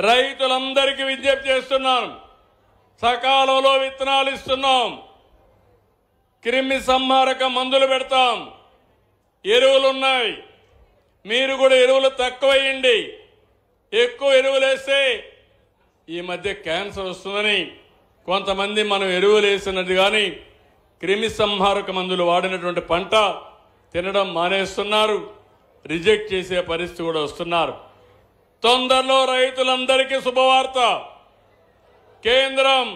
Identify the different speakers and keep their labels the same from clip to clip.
Speaker 1: రైతులందరికీ విజ్ఞప్తి చేస్తున్నాను, సకాలంలో విత్తనాలు ఇస్తున్నాం, క్రిమి సంహారక మందులు పెడతాం, ఎరువులు ఉన్నాయి. మీరు కూడా ఎరువులు తక్కువ వేయండి. ఎక్కువ ఎరువులు వేస్తే ఈ మధ్య క్యాన్సర్ వస్తుందని కొంతమంది మనం ఎరువులు వేసినది కానీ క్రిమి సంహారక మందులు వాడినటువంటి పంట తినడం మానేస్తున్నారు, రిజెక్ట్ చేసే పరిస్థితి కూడా వస్తున్నారు. తొందరలో రైతులందరికీ శుభవార్త. కేంద్రం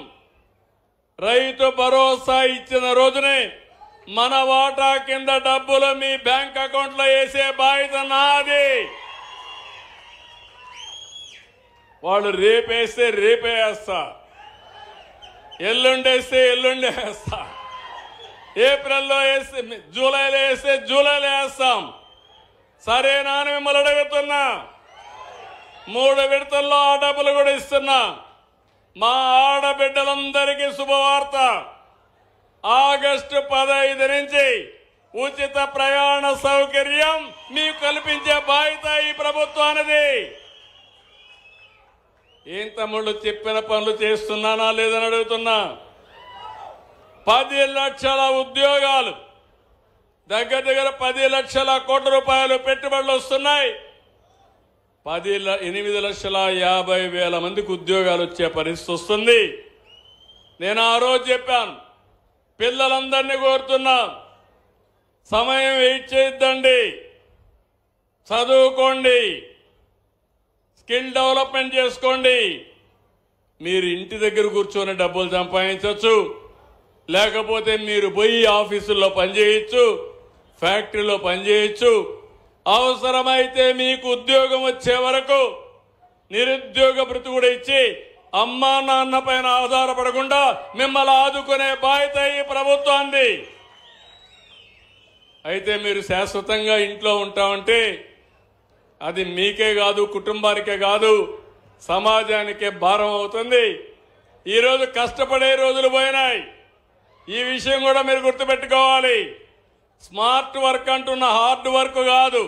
Speaker 1: రైతు భరోసా ఇచ్చిన రోజునే మన వాటా కింద డబ్బులు మీ బ్యాంక్ అకౌంట్లో వేసే బాధ్యత నాది. వాళ్ళు రేపేస్తే రేపే వేస్తా, ఎల్లుండేస్తే ఎల్లుండే వేస్తా, ఏప్రిల్లో వేస్తే జూలైలో వేస్తే జూలైలో వేస్తాం. సరేనా అని మిమ్మల్ని అడుగుతున్నా. 3 విడతల్లో ఆ డబ్బులు కూడా ఇస్తున్నా. మా ఆడబిడ్డలందరికీ శుభవార్త. ఆగస్టు 15 నుంచి ఉచిత ప్రయాణ సౌకర్యం మీకు కల్పించే బాధ్యత ఈ ప్రభుత్వానిది. ఏం తమ్ముళ్ళు చెప్పిన పనులు చేస్తున్నానా లేదని అడుగుతున్నా. 10 లక్షల ఉద్యోగాలు, దగ్గర 10 లక్షల కోట్ల రూపాయలు పెట్టుబడులు వస్తున్నాయి. 8,50,000 మందికి ఉద్యోగాలు వచ్చే పరిస్థితి వస్తుంది. నేను ఆ రోజు చెప్పాను, పిల్లలందరినీ కోరుతున్నా, సమయం వెయిట్ చేయొద్దండి, చదువుకోండి, స్కిల్ డెవలప్మెంట్ చేసుకోండి. మీరు ఇంటి దగ్గర కూర్చొని డబ్బులు సంపాదించవచ్చు, లేకపోతే మీరు పోయి ఆఫీసుల్లో పనిచేయచ్చు, ఫ్యాక్టరీలో పనిచేయచ్చు. అవసరమైతే మీకు ఉద్యోగం వచ్చే వరకు నిరుద్యోగ భృతి కూడా ఇచ్చి అమ్మా నాన్న పైన ఆధారపడకుండా మిమ్మల్ని ఆదుకునే బాధ్యత ఈ ప్రభుత్వాన్ని. అయితే మీరు శాశ్వతంగా ఇంట్లో ఉంటామంటే అది మీకే కాదు, కుటుంబానికే కాదు, సమాజానికే భారం అవుతుంది. ఈరోజు కష్టపడే రోజులు పోయినాయి. ఈ విషయం కూడా మీరు గుర్తుపెట్టుకోవాలి. స్మార్ట్ వర్క్ అంటున్న హార్డ్ వర్క్ కాదు.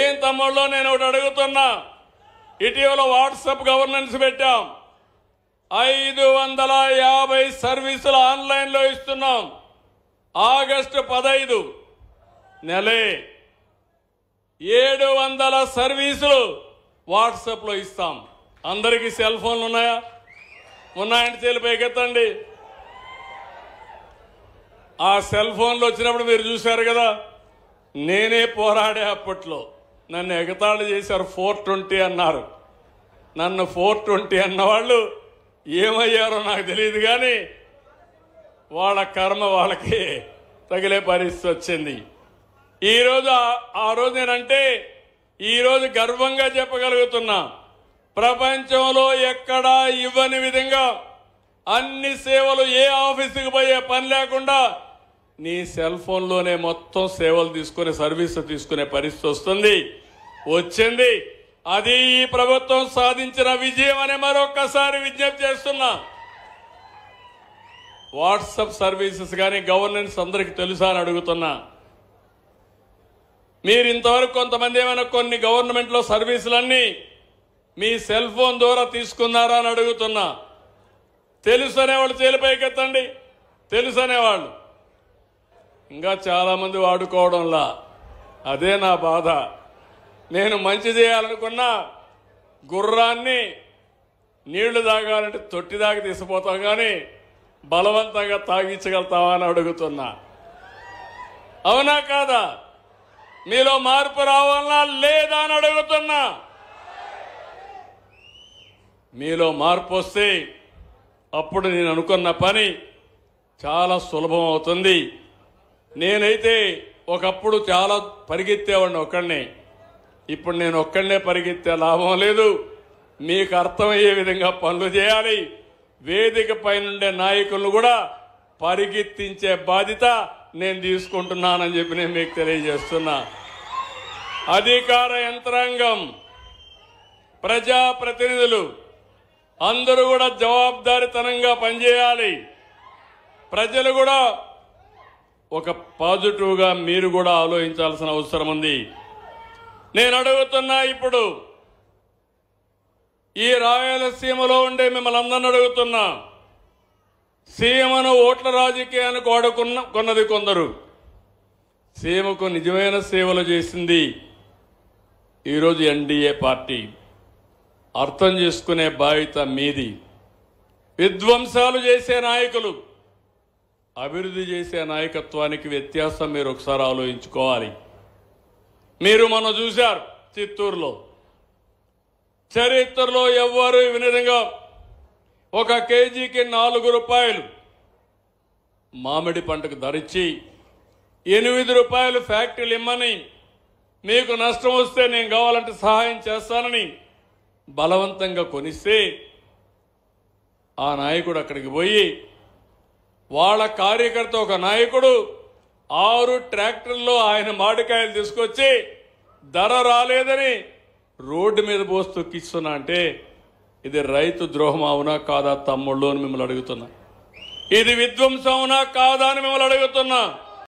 Speaker 1: ఏం తమ్ముళ్ళో నేను ఒకటి అడుగుతున్నా. ఇటీవల వాట్సాప్ గవర్నెన్స్ పెట్టాం. 550 సర్వీసులు ఆన్లైన్లో ఇస్తున్నాం. ఆగస్టు 15 నెలే 700 సర్వీసులు వాట్సాప్లో ఇస్తాం. అందరికీ సెల్ ఫోన్లు ఉన్నాయా? ఉన్నాయంటే చేతులు పైకెత్తండి. ఆ సెల్ ఫోన్లు వచ్చినప్పుడు మీరు చూశారు కదా, నేనే పోరాడే. అప్పట్లో నన్ను ఎగతాళి చేశారు, 420 అన్నారు. నన్ను 420 అన్నవాళ్ళు ఏమయ్యారో నాకు తెలియదు, కానీ వాళ్ళ కర్మ వాళ్ళకి తగిలే పరిస్థితి వచ్చింది. ఈరోజు ఆ రోజు నేనంటే ఈరోజు గర్వంగా చెప్పగలుగుతున్నా, ప్రపంచంలో ఎక్కడా ఇవ్వని విధంగా అన్ని సేవలు, ఏ ఆఫీసుకు పోయే పని లేకుండా నీ సెల్ ఫోన్లోనే మొత్తం సేవలు తీసుకునే, సర్వీసు తీసుకునే పరిస్థితి వచ్చింది. అది ఈ ప్రభుత్వం సాధించిన విజయం అని మరొక్కసారి విజ్ఞప్తి చేస్తున్నా. వాట్సాప్ సర్వీసెస్ కానీ గవర్నెన్స్ అందరికీ తెలుసా అని అడుగుతున్నా. మీరు ఇంతవరకు కొంతమంది ఏమైనా కొన్ని గవర్నమెంట్లో సర్వీసులన్నీ మీ సెల్ ఫోన్ ద్వారా తీసుకున్నారా అని అడుగుతున్నా. తెలుసు అనేవాళ్ళు చేలిపైకెత్తండి. తెలుసు అనేవాళ్ళు ఇంకా చాలామంది వాడుకోవడంలా. అదే నా బాధ. నేను మంచి చేయాలనుకున్నా గుర్రాన్ని నీళ్లు తాగాలంటే తొట్టి దాకా తీసుకుపోతాం, కానీ బలవంతంగా తాగించగలుగుతావా అని అడుగుతున్నా. అవునా కాదా? మీలో మార్పు రావాలన్నా లేదా అని అడుగుతున్నా. మీలో మార్పు వస్తే అప్పుడు నేను అనుకున్న పని చాలా సులభం అవుతుంది. నేనైతే ఒకప్పుడు చాలా పరిగెత్తేవాడిని ఒక్కడినే. ఇప్పుడు నేను ఒక్కడనే పరిగెత్తే లాభం లేదు. మీకు అర్థమయ్యే విధంగా పనులు చేయాలి. వేదిక పైనుండే నాయకులను కూడా పరిగెత్తించే బాధ్యత నేను తీసుకుంటున్నానని చెప్పి నేను మీకు తెలియజేస్తున్నా. అధికార యంత్రాంగం, ప్రజాప్రతినిధులు అందరూ కూడా జవాబుదారీతనంగా పనిచేయాలి. ప్రజలు కూడా ఒక పాజిటివ్గా మీరు కూడా ఆలోచించాల్సిన అవసరం ఉంది. నేను అడుగుతున్నా, ఇప్పుడు ఈ రాయలసీమలో ఉండే మిమ్మల్ని అందరిని అడుగుతున్నా, సీమను ఓట్ల రాజకీయానికి కొన్నది కొందరు, సీమకు నిజమైన సేవలు చేసింది ఈరోజు ఎన్డీఏ పార్టీ. అర్థం చేసుకునే బాధ్యత మీది. విధ్వంసాలు చేసే నాయకులు, అభివృద్ధి చేసే నాయకత్వానికి వ్యత్యాసం మీరు ఒకసారి ఆలోచించుకోవాలి. మీరు మొన్న చూశారు చిత్తూరులో, చరిత్రలో ఎవ్వరూ ఈ విధంగా 1 కేజీకి 4 రూపాయలు మామిడి పంటకు ధరిచ్చి 8 రూపాయలు ఫ్యాక్టరీలు ఇమ్మని, మీకు నష్టం వస్తే నేను కావాలంటే సహాయం చేస్తానని బలవంతంగా కొనిస్తే ఆ నాయకుడు అక్కడికి పోయి వాళ్ళ కార్యకర్త ఒక నాయకుడు 6 ట్రాక్టర్లో ఆయన మామిడికాయలు తీసుకొచ్చి ధర రాలేదని రోడ్డు మీద పోసి తొక్కిస్తున్నా అంటే ఇది రైతు ద్రోహం అవునా కాదా తమ్ముళ్ళు అని మిమ్మల్ని అడుగుతున్నా. ఇది విధ్వంసం అవునా కాదా అని మిమ్మల్ని అడుగుతున్నా.